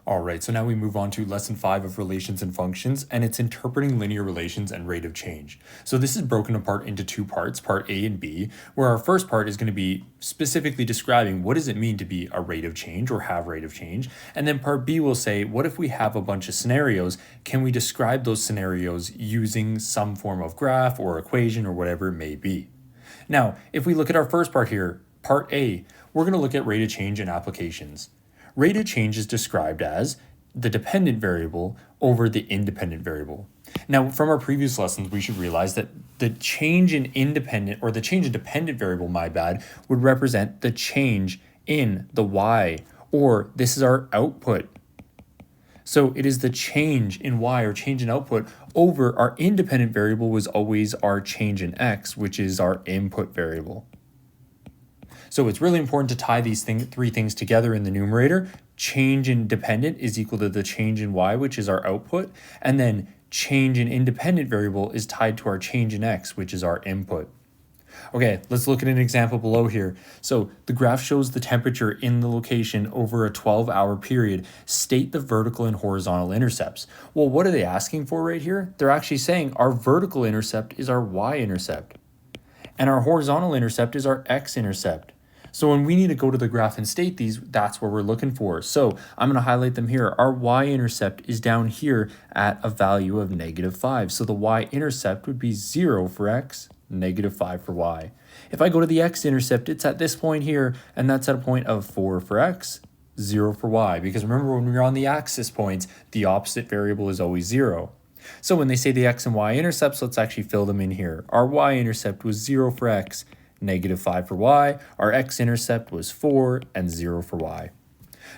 All right, so now we move on to lesson 5 of relations and functions, and it's interpreting linear relations and rate of change. So this is broken apart into two parts, part A and B, where our first part is going to be specifically describing what does it mean to be a rate of change or have rate of change, and then part B will say, what if we have a bunch of scenarios? Can we describe those scenarios using some form of graph or equation or whatever it may be? Now, if we look at our first part here, part A, we're going to look at rate of change and applications. Rate of change is described as the dependent variable over the independent variable. Now, from our previous lessons, we should realize that the change in independent or the change in dependent variable, would represent the change in the y, or this is our output. So it is the change in y or change in output over our independent variable was always our change in x, which is our input variable. So it's really important to tie these three things together in the numerator. Change in dependent is equal to the change in y, which is our output. And then change in independent variable is tied to our change in x, which is our input. Okay, let's look at an example below here. So the graph shows the temperature in the location over a 12-hour period. State the vertical and horizontal intercepts. Well, what are they asking for right here? They're actually saying our vertical intercept is our y-intercept, and our horizontal intercept is our x-intercept. So when we need to go to the graph and state these, that's what we're looking for. So I'm going to highlight them here. Our y-intercept is down here at a value of -5. So the y-intercept would be 0 for x, -5 for y. If I go to the x-intercept, it's at this point here, and that's at a point of 4 for x, 0 for y. Because remember, when we're on the axis points, the opposite variable is always 0. So when they say the x and y-intercepts, let's actually fill them in here. Our y-intercept was 0 for x, -5 for y. Our x-intercept was 4 and 0 for y.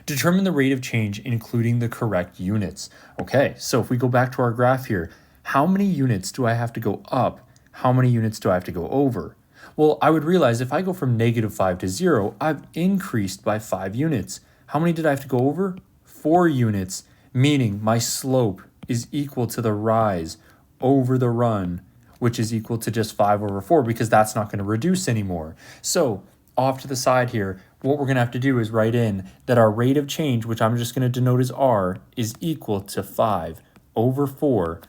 Determine the rate of change, including the correct units. Okay, so if we go back to our graph here, how many units do I have to go up? How many units do I have to go over? Well, I would realize if I go from -5 to 0, I've increased by 5 units. How many did I have to go over? 4 units, meaning my slope is equal to the rise over the run, which is equal to just 5 over 4, because that's not going to reduce anymore. So off to the side here, what we're going to have to do is write in that our rate of change, which I'm just going to denote as r, is equal to 5 over 4.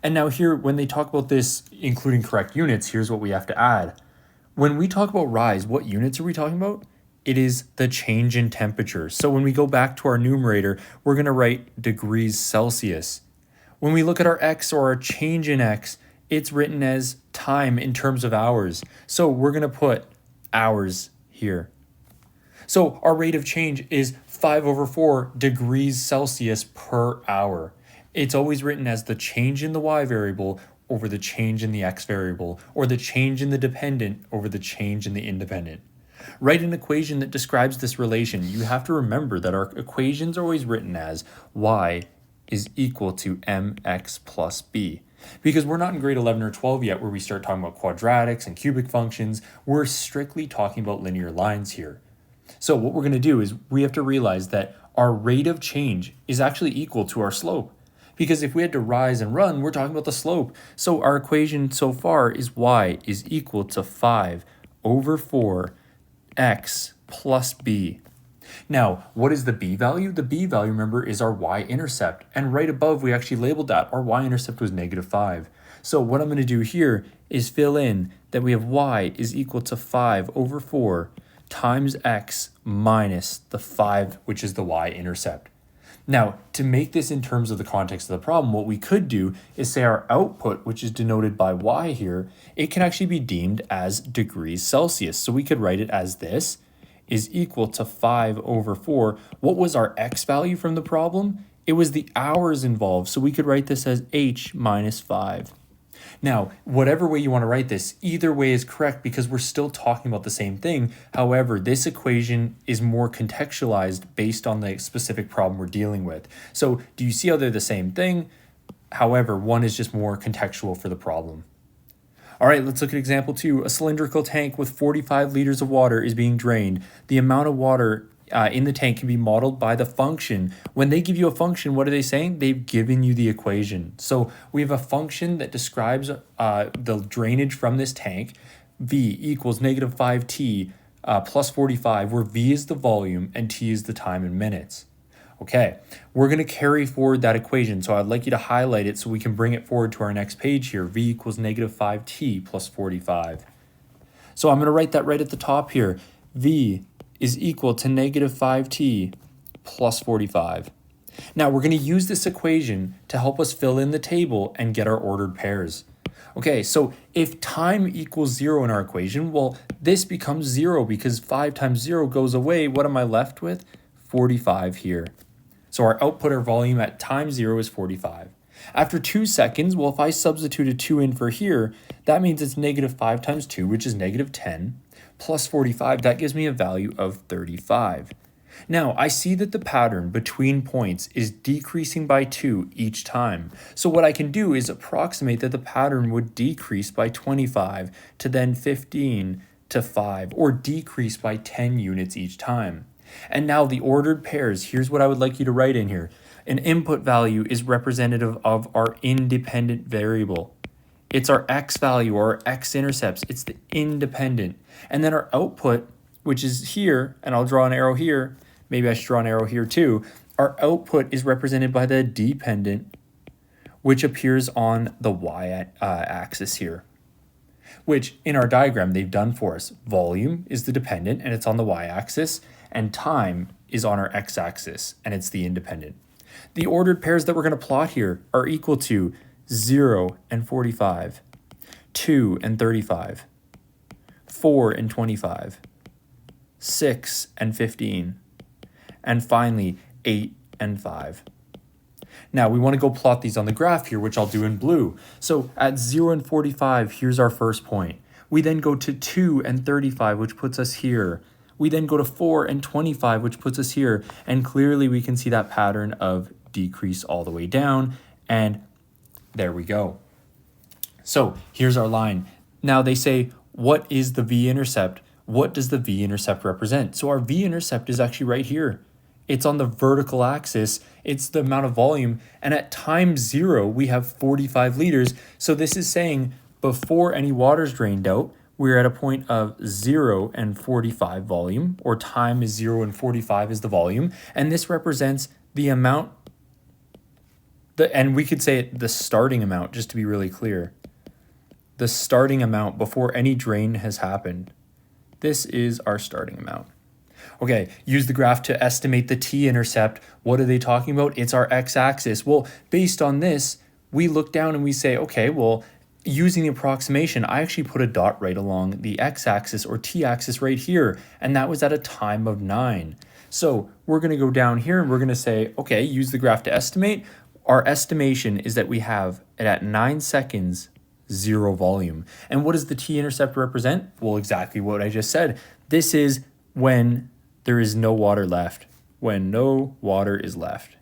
And now here, when they talk about this, including correct units, here's what we have to add. When we talk about rise, what units are we talking about? It is the change in temperature. So when we go back to our numerator, we're going to write degrees Celsius. When we look at our x or our change in x, it's written as time in terms of hours. So we're going to put hours here. So our rate of change is 5 over 4 degrees Celsius per hour. It's always written as the change in the y variable over the change in the x variable, or the change in the dependent over the change in the independent. Write an equation that describes this relation. You have to remember that our equations are always written as y is equal to mx plus b. Because we're not in grade 11 or 12 yet where we start talking about quadratics and cubic functions. We're strictly talking about linear lines here. So what we're going to do is we have to realize that our rate of change is actually equal to our slope. Because if we had to rise and run, we're talking about the slope. So our equation so far is y is equal to 5 over 4 x plus b. Now, what is the b value? The b value, remember, is our y-intercept. And right above, we actually labeled that. Our y-intercept was -5. So what I'm going to do here is fill in that we have y is equal to 5 over 4 times x minus the 5, which is the y-intercept. Now, to make this in terms of the context of the problem, what we could do is say our output, which is denoted by y here, it can actually be deemed as degrees Celsius. So we could write it as this is equal to 5 over 4. What was our x value from the problem? It was the hours involved, so we could write this as h minus 5. Now, whatever way you want to write this, either way is correct because we're still talking about the same thing. However, this equation is more contextualized based on the specific problem we're dealing with. So do you see how they're the same thing? However, one is just more contextual for the problem. All right, let's look at example 2. A cylindrical tank with 45 liters of water is being drained. The amount of water in the tank can be modeled by the function. When they give you a function, what are they saying? They've given you the equation. So we have a function that describes the drainage from this tank. V equals -5t plus 45, where V is the volume and T is the time in minutes. Okay, we're going to carry forward that equation. So I'd like you to highlight it so we can bring it forward to our next page here. V equals negative 5t plus 45. So I'm going to write that right at the top here. V is equal to negative 5t plus 45. Now we're going to use this equation to help us fill in the table and get our ordered pairs. Okay, so if time equals 0 in our equation, well, this becomes 0 because 5 times 0 goes away. What am I left with? 45 here. So our output or volume at time 0 is 45. After 2 seconds, well, if I substitute a 2 in for here, that means it's negative 5 times 2, which is negative 10, plus 45. That gives me a value of 35. Now, I see that the pattern between points is decreasing by 2 each time. So what I can do is approximate that the pattern would decrease by 25 to then 15 to 5, or decrease by 10 units each time. And now the ordered pairs, here's what I would like you to write in here. An input value is representative of our independent variable. It's our x value or our x-intercepts. It's the independent. And then our output, which is here, and I'll draw an arrow here. Maybe I should draw an arrow here too. Our output is represented by the dependent, which appears on the y-axis here, which in our diagram they've done for us. Volume is the dependent and it's on the y-axis, and time is on our x-axis and it's the independent. The ordered pairs that we're going to plot here are equal to 0 and 45, 2 and 35, 4 and 25, 6 and 15, and finally 8 and 5. Now we want to go plot these on the graph here, which I'll do in blue. So at 0 and 45, here's our first point. We then go to 2 and 35, which puts us here. We then go to 4 and 25, which puts us here. And clearly we can see that pattern of decrease all the way down. And there we go. So here's our line. Now they say, what is the v-intercept? What does the v-intercept represent? So our v-intercept is actually right here. It's on the vertical axis. It's the amount of volume. And at time 0, we have 45 liters. So this is saying before any water's drained out, we're at a point of 0 and 45 volume, or time is 0 and 45 is the volume. And this represents the amount, and we could say the starting amount, just to be really clear. The starting amount before any drain has happened. This is our starting amount. Okay, use the graph to estimate the t-intercept. What are they talking about? It's our x-axis. Well, based on this, we look down and we say, okay, well, using the approximation, I actually put a dot right along the x-axis or t-axis right here, and that was at a time of 9. So we're going to go down here and we're going to say, okay, use the graph to estimate. Our estimation is that we have it at 9 seconds, 0 volume. And what does the t-intercept represent? Well, exactly what I just said. This is when there is no water left, when no water is left.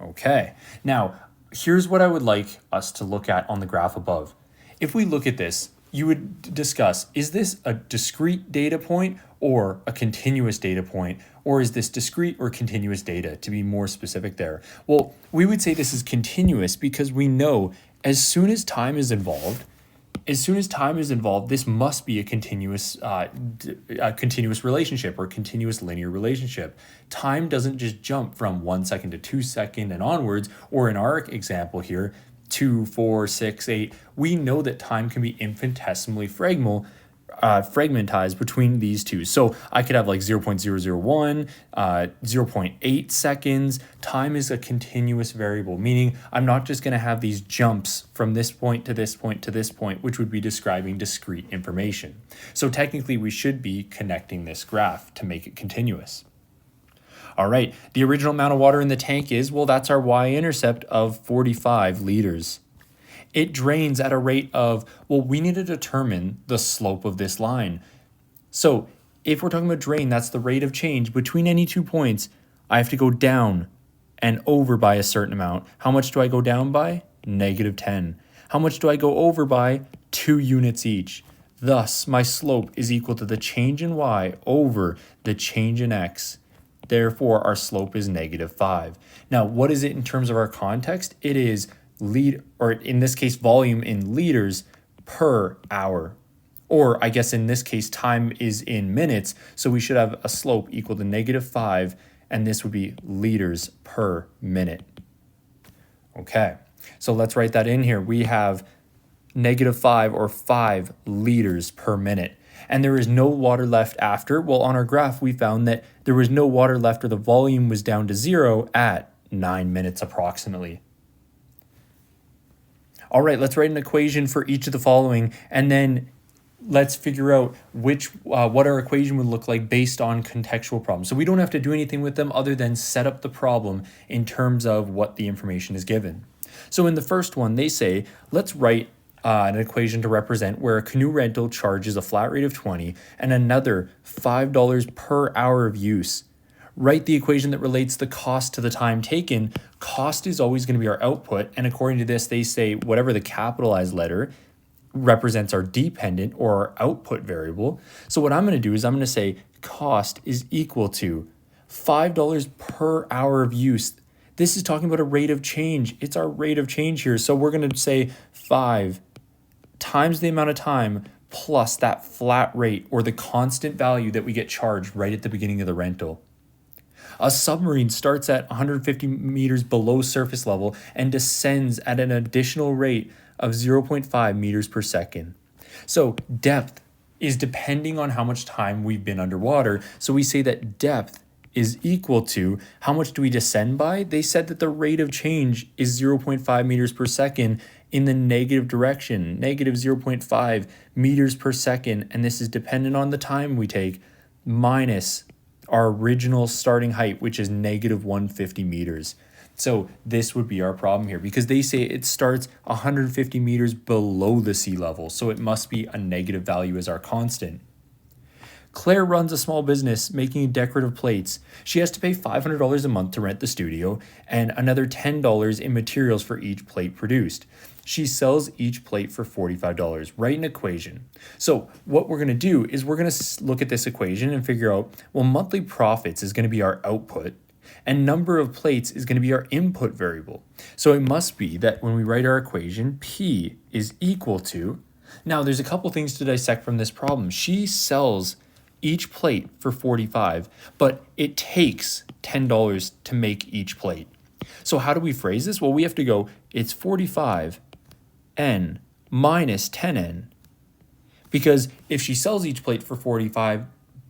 Okay, now here's what I would like us to look at on the graph above. If we look at this, you would discuss, is this a discrete data point or a continuous data point? Or is this discrete or continuous data, to be more specific there? Well, we would say this is continuous because we know as soon as time is involved, this must be a continuous relationship or continuous linear relationship. Time doesn't just jump from 1 second to 2 seconds and onwards, or in our example here, 2, 4, 6, 8. We know that time can be infinitesimally fragmentized between these two. So I could have like 0.001, 0.8 seconds. Time is a continuous variable, meaning I'm not just going to have these jumps from this point to this point to this point, which would be describing discrete information. So technically we should be connecting this graph to make it continuous. All right, the original amount of water in the tank is, well, that's our y-intercept of 45 liters. It drains at a rate of, well, we need to determine the slope of this line. So if we're talking about drain, that's the rate of change between any 2 points. I have to go down and over by a certain amount. How much do I go down by? -10. How much do I go over by? 2 units each. Thus, my slope is equal to the change in y over the change in x. Therefore, our slope is -5. Now, what is it in terms of our context? It is or in this case, volume in liters per hour, or I guess in this case, time is in minutes. So we should have a slope equal to -5, and this would be liters per minute. Okay, so let's write that in here. We have -5 or 5 liters per minute. And there is no water left after. Well, on our graph, we found that there was no water left, or the volume was down to 0 at 9 minutes approximately. All right, let's write an equation for each of the following, and then let's figure out what our equation would look like based on contextual problems. So we don't have to do anything with them other than set up the problem in terms of what the information is given. So in the first one, they say, let's write an equation to represent where a canoe rental charges a flat rate of 20 and another $5 per hour of use. Write the equation that relates the cost to the time taken. Cost is always going to be our output, and according to this, they say whatever the capitalized letter represents our dependent or our output variable. So what I'm going to do is I'm going to say cost is equal to $5 per hour of use. This is talking about a rate of change. It's our rate of change here. So we're going to say 5 times the amount of time plus that flat rate, or the constant value that we get charged right at the beginning of the rental. A submarine starts at 150 meters below surface level and descends at an additional rate of 0.5 meters per second. So depth is depending on how much time we've been underwater. So we say that depth is equal to, how much do we descend by? They said that the rate of change is 0.5 meters per second in the negative direction, negative 0.5 meters per second. And this is dependent on the time we take minus our original starting height, which is negative 150 meters. So this would be our problem here, because they say it starts 150 meters below the sea level. So it must be a negative value as our constant. Claire runs a small business making decorative plates. She has to pay $500 a month to rent the studio and another $10 in materials for each plate produced. She sells each plate for $45. Write an equation. So what we're going to do is we're going to look at this equation and figure out, well, monthly profits is going to be our output and number of plates is going to be our input variable. So it must be that when we write our equation, P is equal to, now there's a couple things to dissect from this problem. She sells each plate for $45, but it takes $10 to make each plate. So how do we phrase this? Well, we have to go, it's 45n minus 10n, because if she sells each plate for 45,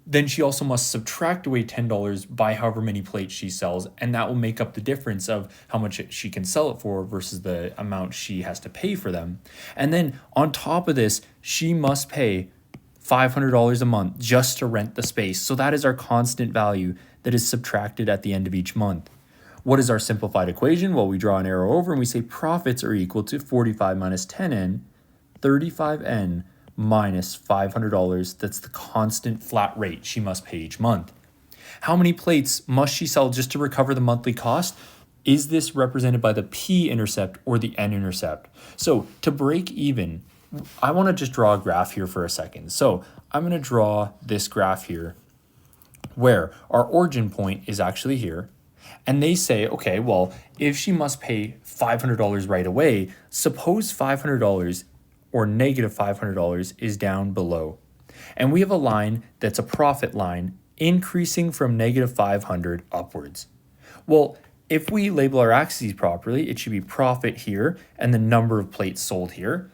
then she also must subtract away $10 by however many plates she sells, and that will make up the difference of how much she can sell it for versus the amount she has to pay for them. And then on top of this, she must pay $500 a month just to rent the space. So that is our constant value that is subtracted at the end of each month. What is our simplified equation? Well, we draw an arrow over and we say profits are equal to 45 minus 10n, 35n minus $500. That's the constant flat rate she must pay each month. How many plates must she sell just to recover the monthly cost? Is this represented by the p-intercept or the n-intercept? So to break even, I want to just draw a graph here for a second. So I'm going to draw this graph here where our origin point is actually here. And they say, okay, well, if she must pay $500 right away, suppose $500 or negative $500 is down below. And we have a line that's a profit line increasing from negative 500 upwards. Well, if we label our axes properly, it should be profit here and the number of plates sold here.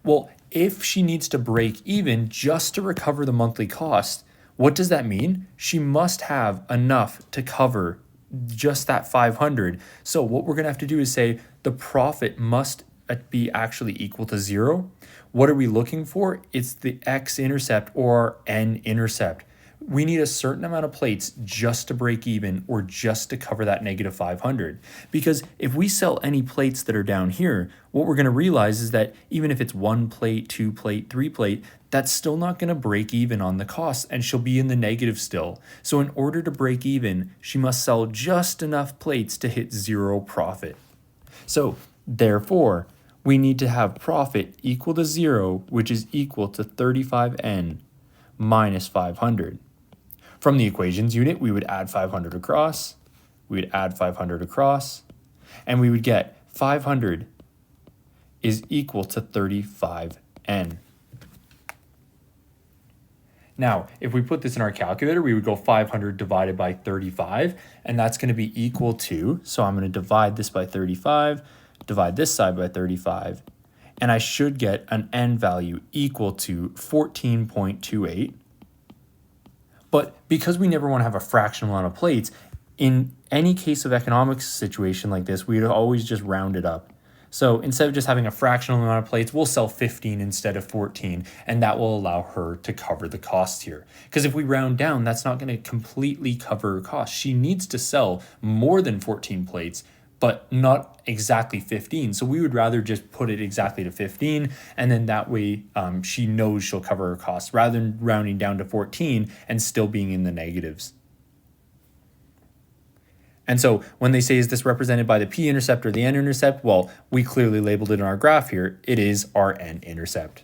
Well, if she needs to break even just to recover the monthly cost, what does that mean? She must have enough to cover just that 500. So what we're going to have to do is say the profit must be actually equal to 0. What are we looking for? It's the x-intercept or n-intercept. We need a certain amount of plates just to break even or just to cover that negative 500. Because if we sell any plates that are down here, what we're going to realize is that even if it's 1 plate, 2 plate, 3 plate, that's still not going to break even on the cost and she'll be in the negative still. So in order to break even, she must sell just enough plates to hit 0 profit. So therefore, we need to have profit equal to 0, which is equal to 35n minus 500. From the equations unit, we would add 500 across, we would add 500 across, and we would get 500 is equal to 35n. Now, if we put this in our calculator, we would go 500 divided by 35, and that's going to be equal to, so I'm going to divide this by 35, divide this side by 35, and I should get an n value equal to 14.28. But because we never want to have a fractional amount of plates, in any case of economics situation like this, we'd always just round it up. So instead of just having a fractional amount of plates, we'll sell 15 instead of 14, and that will allow her to cover the cost here. Because if we round down, that's not going to completely cover her cost. She needs to sell more than 14 plates, but not exactly 15. So we would rather just put it exactly to 15, and then that way she knows she'll cover her costs rather than rounding down to 14 and still being in the negatives. And so when they say, is this represented by the p-intercept or the n-intercept? Well, we clearly labeled it in our graph here. It is our n-intercept.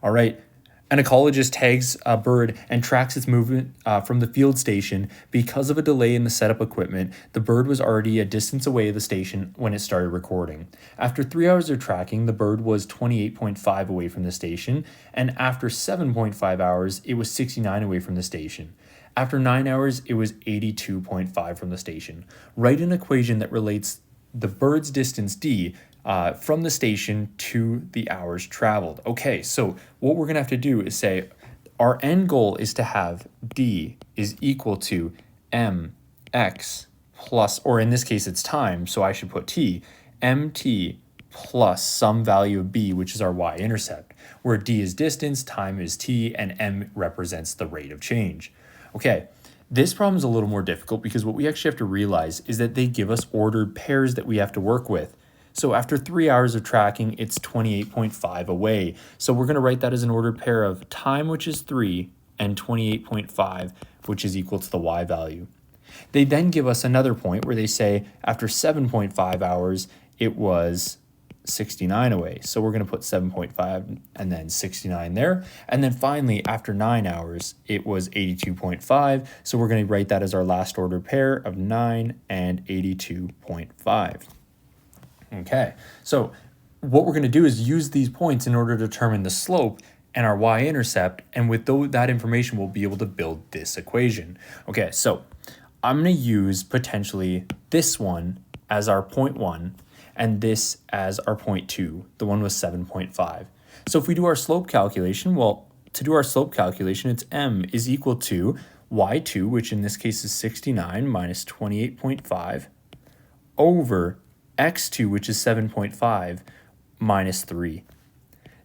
All right. An ecologist tags a bird and tracks its movement from the field station. Because of a delay in the setup equipment, the bird was already a distance away of the station when it started recording. After 3 hours of tracking, the bird was 28.5 away from the station, and after 7.5 hours, it was 69 away from the station. After 9 hours, it was 82.5 from the station. Write an equation that relates the bird's distance d from the station to the hours traveled. Okay, so what we're going to have to do is say our end goal is to have d is equal to mx plus, or in this case it's time, so I should put t, mt plus some value of b, which is our y-intercept, where d is distance, time is t, and m represents the rate of change. Okay, this problem is a little more difficult because what we actually have to realize is that they give us ordered pairs that we have to work with. So after 3 hours of tracking, it's 28.5 away. So we're going to write that as an ordered pair of time, which is 3, and 28.5, which is equal to the y value. They then give us another point where they say after 7.5 hours, it was 69 away. So we're going to put 7.5 and then 69 there. And then finally, after 9 hours, it was 82.5. So we're going to write that as our last order pair of 9 and 82.5. Okay, so what we're going to do is use these points in order to determine the slope and our y-intercept. And with that information, we'll be able to build this equation. Okay, so I'm going to use potentially this one as our 0.1 and this as our 0.2. The one was 7.5. So if we do our slope calculation, well, to do our slope calculation, it's m is equal to y2, which in this case is 69 minus 28.5, over x2, which is 7.5, minus 3.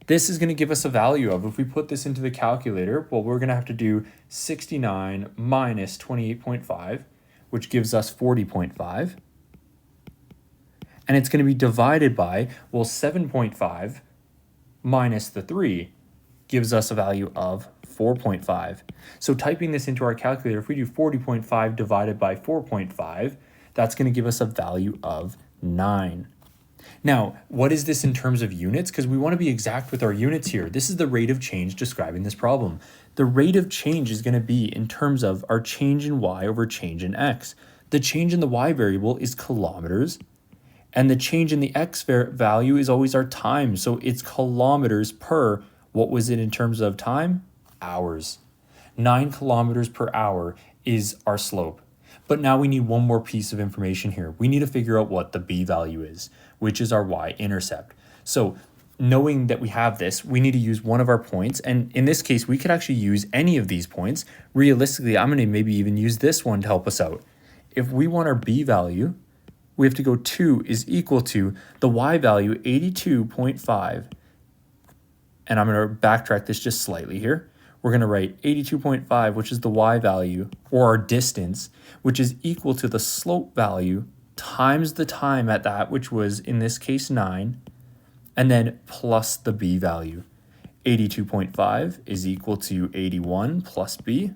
This is going to give us a value of, if we put this into the calculator, well, we're going to have to do 69 minus 28.5, which gives us 40.5. And it's going to be divided by, well, 7.5 minus the 3 gives us a value of 4.5. So typing this into our calculator, if we do 40.5 divided by 4.5, that's going to give us a value of 9. Now, what is this in terms of units? Because we want to be exact with our units here. This is the rate of change describing this problem. The rate of change is going to be in terms of our change in y over change in x. The change in the y variable is kilometers, and the change in the x value is always our time. So it's kilometers per, what was it in terms of time? Hours. 9 kilometers per hour is our slope. But now we need one more piece of information here. We need to figure out what the b value is, which is our y-intercept. So knowing that we have this, we need to use one of our points. And in this case, we could actually use any of these points. Realistically, I'm going to maybe even use this one to help us out. If we want our b value, we have to go 2 is equal to the y value, 82.5. And I'm going to backtrack this just slightly here. We're going to write 82.5, which is the y value, or our distance, which is equal to the slope value times the time at that, which was in this case 9, and then plus the b value. 82.5 is equal to 81 plus b,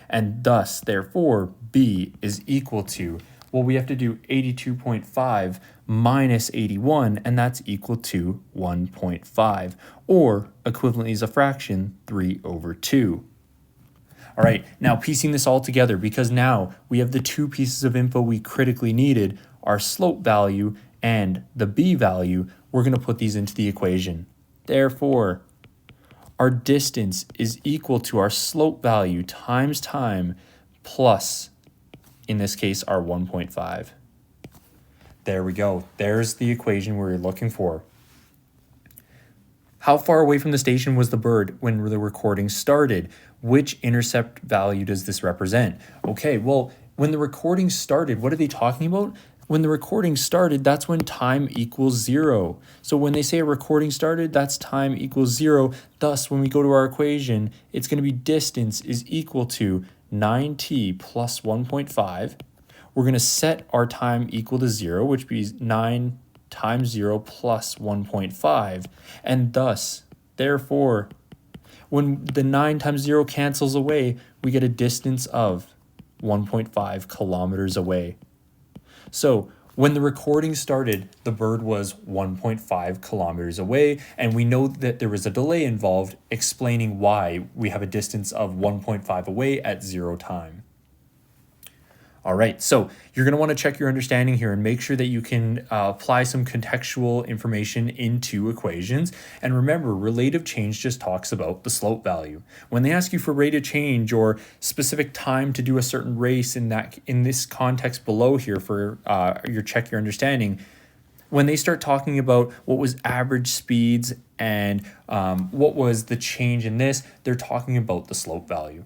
and thus, therefore, b is equal to, well, we have to do 82.5 minus 81, and that's equal to 1.5, or equivalently as a fraction, 3 over 2. All right, now piecing this all together, because now we have the two pieces of info we critically needed, our slope value and the b value, we're going to put these into the equation. Therefore, our distance is equal to our slope value times time plus, in this case, our 1.5. There we go. There's the equation we're looking for. How far away from the station was the bird when the recording started? Which intercept value does this represent? Okay, well, when the recording started, what are they talking about? When the recording started, that's when time equals 0. So when they say a recording started, that's time equals 0. Thus, when we go to our equation, it's going to be distance is equal to 9t plus 1.5. We're going to set our time equal to 0, which means 9 times 0 plus 1.5. And thus, therefore, when the 9 times 0 cancels away, we get a distance of 1.5 kilometers away. So when the recording started, the bird was 1.5 kilometers away, and we know that there was a delay involved, explaining why we have a distance of 1.5 away at 0 time. All right, so you're going to want to check your understanding here and make sure that you can apply some contextual information into equations. And remember, relative change just talks about the slope value. When they ask you for rate of change or specific time to do a certain race in this context below here for check your understanding, when they start talking about what was average speeds and what was the change in this, they're talking about the slope value.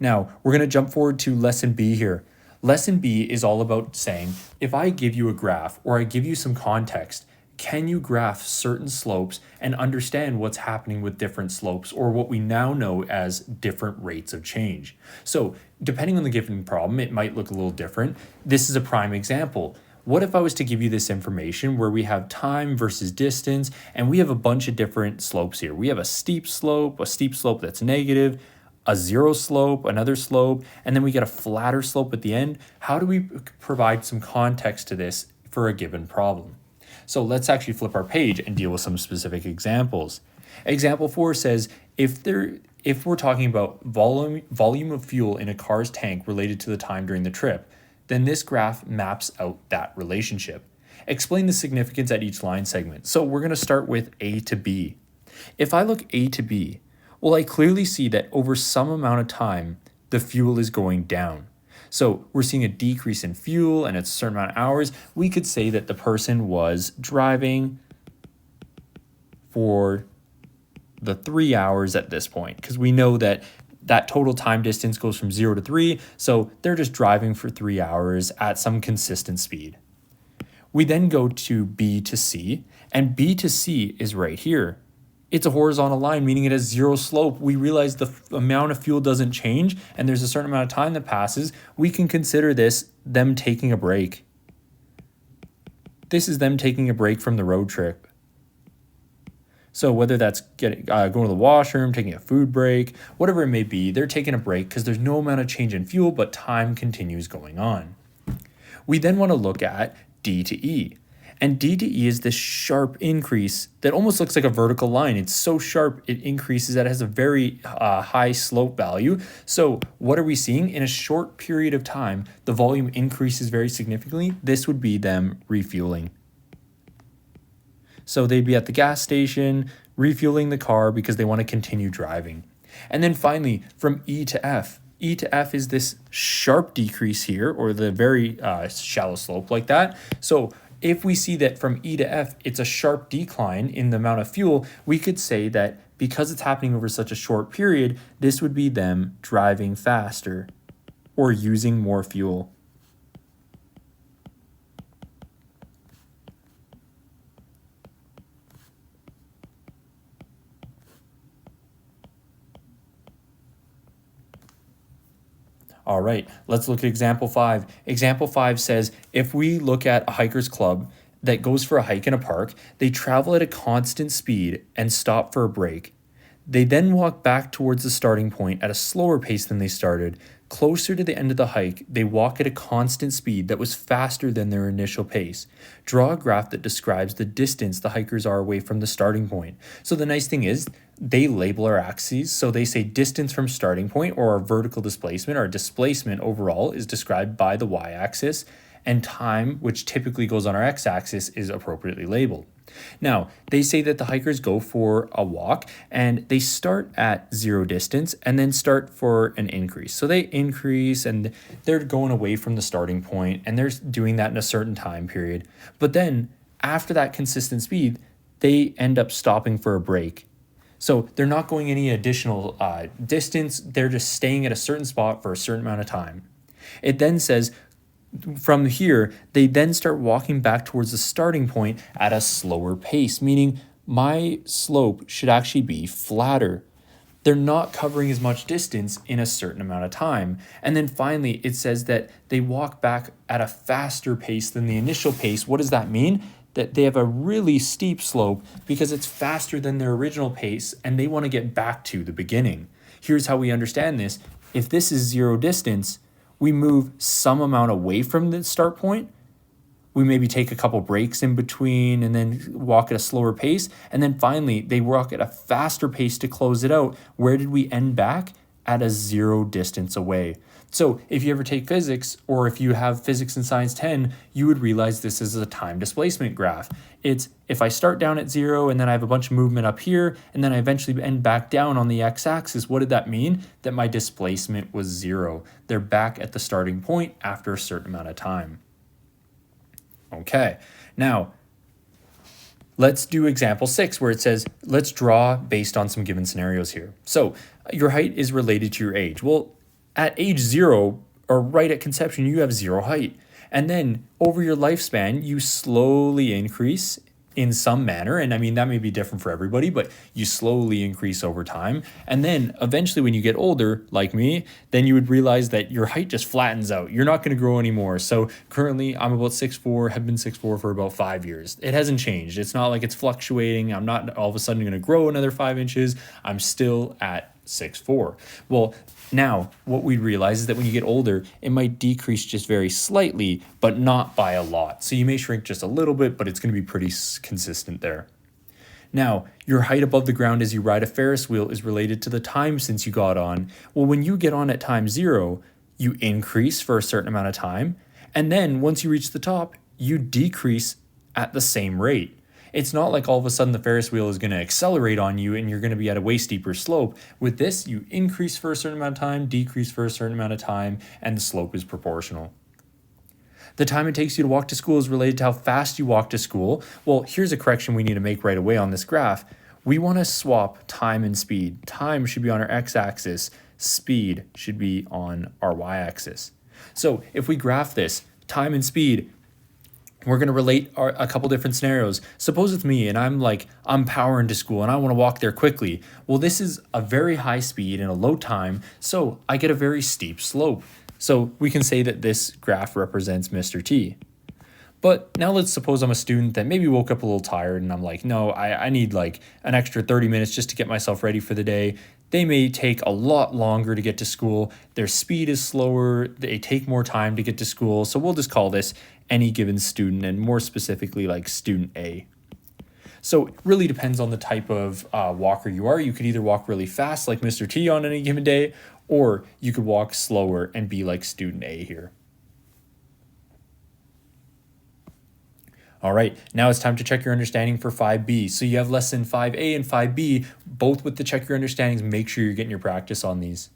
Now, we're going to jump forward to lesson B here. Lesson B is all about saying, if I give you a graph or I give you some context, can you graph certain slopes and understand what's happening with different slopes, or what we now know as different rates of change? So depending on the given problem, it might look a little different. This is a prime example. What if I was to give you this information where we have time versus distance, and we have a bunch of different slopes here? We have a steep slope that's negative, a 0 slope, another slope, and then we get a flatter slope at the end. How do we provide some context to this for a given problem? So let's actually flip our page and deal with some specific examples. Example 4 says, if we're talking about volume of fuel in a car's tank related to the time during the trip, then this graph maps out that relationship. Explain the significance at each line segment. So we're going to start with A to B. If I look A to B, well, I clearly see that over some amount of time, the fuel is going down. So we're seeing a decrease in fuel, and it's a certain amount of hours. We could say that the person was driving for the 3 hours at this point, because we know that total time distance goes from 0 to 3. So they're just driving for 3 hours at some consistent speed. We then go to B to C, and B to C is right here. It's a horizontal line, meaning it has 0 slope. We realize the amount of fuel doesn't change, and there's a certain amount of time that passes. We can consider this them taking a break. This is them taking a break from the road trip. So whether that's going to the washroom, taking a food break, whatever it may be, they're taking a break because there's no amount of change in fuel, but time continues going on. We then want to look at D to E. And D to E is this sharp increase that almost looks like a vertical line. It's so sharp, it increases, that it has a very high slope value. So what are we seeing? In a short period of time, the volume increases very significantly. This would be them refueling. So they'd be at the gas station, refueling the car because they want to continue driving. And then finally, from E to F. E to F is this sharp decrease here, or the very shallow slope like that. So if we see that from E to F, it's a sharp decline in the amount of fuel, we could say that because it's happening over such a short period, this would be them driving faster or using more fuel. All right, let's look at example 5. Example 5 says, if we look at a hiker's club that goes for a hike in a park, they travel at a constant speed and stop for a break. They then walk back towards the starting point at a slower pace than they started. Closer to the end of the hike, they walk at a constant speed that was faster than their initial pace. Draw a graph that describes the distance the hikers are away from the starting point. So the nice thing is, they label our axes. So they say distance from starting point, or our vertical displacement, our displacement overall, is described by the y-axis, and time, which typically goes on our x-axis, is appropriately labeled. Now, they say that the hikers go for a walk and they start at zero distance and then start for an increase. So they increase and they're going away from the starting point and they're doing that in a certain time period. But then after that consistent speed, they end up stopping for a break. So they're not going any additional distance. They're just staying at a certain spot for a certain amount of time. It then says from here, they then start walking back towards the starting point at a slower pace, meaning my slope should actually be flatter. They're not covering as much distance in a certain amount of time. And then finally, it says that they walk back at a faster pace than the initial pace. What does that mean? That they have a really steep slope because it's faster than their original pace and they want to get back to the beginning. Here's how we understand this. If this is zero distance, we move some amount away from the start point. We maybe take a couple breaks in between and then walk at a slower pace. And then finally, they walk at a faster pace to close it out. Where did we end back? At a zero distance away. So if you ever take physics, or if you have physics in science 10, you would realize this is a time displacement graph. It's if I start down at zero and then I have a bunch of movement up here, and then I eventually end back down on the x-axis, what did that mean? That my displacement was zero. They're back at the starting point after a certain amount of time. Okay, now let's do example 6 where it says, let's draw based on some given scenarios here. So your height is related to your age. Well, at age 0 or right at conception, you have 0 height. And then over your lifespan, you slowly increase in some manner. And I mean, that may be different for everybody, but you slowly increase over time. And then eventually when you get older, like me, then you would realize that your height just flattens out. You're not going to grow anymore. So currently I'm about 6'4", have been 6'4" for about 5 years. It hasn't changed. It's not like it's fluctuating. I'm not all of a sudden going to grow another 5 inches. I'm still at 6'4". Well, now what we realize is that when you get older, it might decrease just very slightly, but not by a lot. So you may shrink just a little bit, but it's going to be pretty consistent there. Now, your height above the ground as you ride a Ferris wheel is related to the time since you got on. Well, when you get on at time 0, you increase for a certain amount of time. And then once you reach the top, you decrease at the same rate. It's not like all of a sudden the Ferris wheel is going to accelerate on you and you're going to be at a way steeper slope. With this, you increase for a certain amount of time, decrease for a certain amount of time, and the slope is proportional. The time it takes you to walk to school is related to how fast you walk to school. Well, here's a correction we need to make right away on this graph. We want to swap time and speed. Time should be on our x-axis. Speed should be on our y-axis. So if we graph this, time and speed, we're going to relate a couple different scenarios. Suppose it's me and I'm powering to school and I want to walk there quickly. Well, this is a very high speed and a low time, so I get a very steep slope. So we can say that this graph represents Mr. T. But now let's suppose I'm a student that maybe woke up a little tired and I'm like, no, I need like an extra 30 minutes just to get myself ready for the day. They may take a lot longer to get to school. Their speed is slower. They take more time to get to school. So we'll just call this any given student, and more specifically like student A. So it really depends on the type of walker you are. You could either walk really fast like Mr. T on any given day, or you could walk slower and be like student A here. All right, now it's time to check your understanding for 5B. So you have lesson 5A and 5B, both with the check your understandings. Make sure you're getting your practice on these.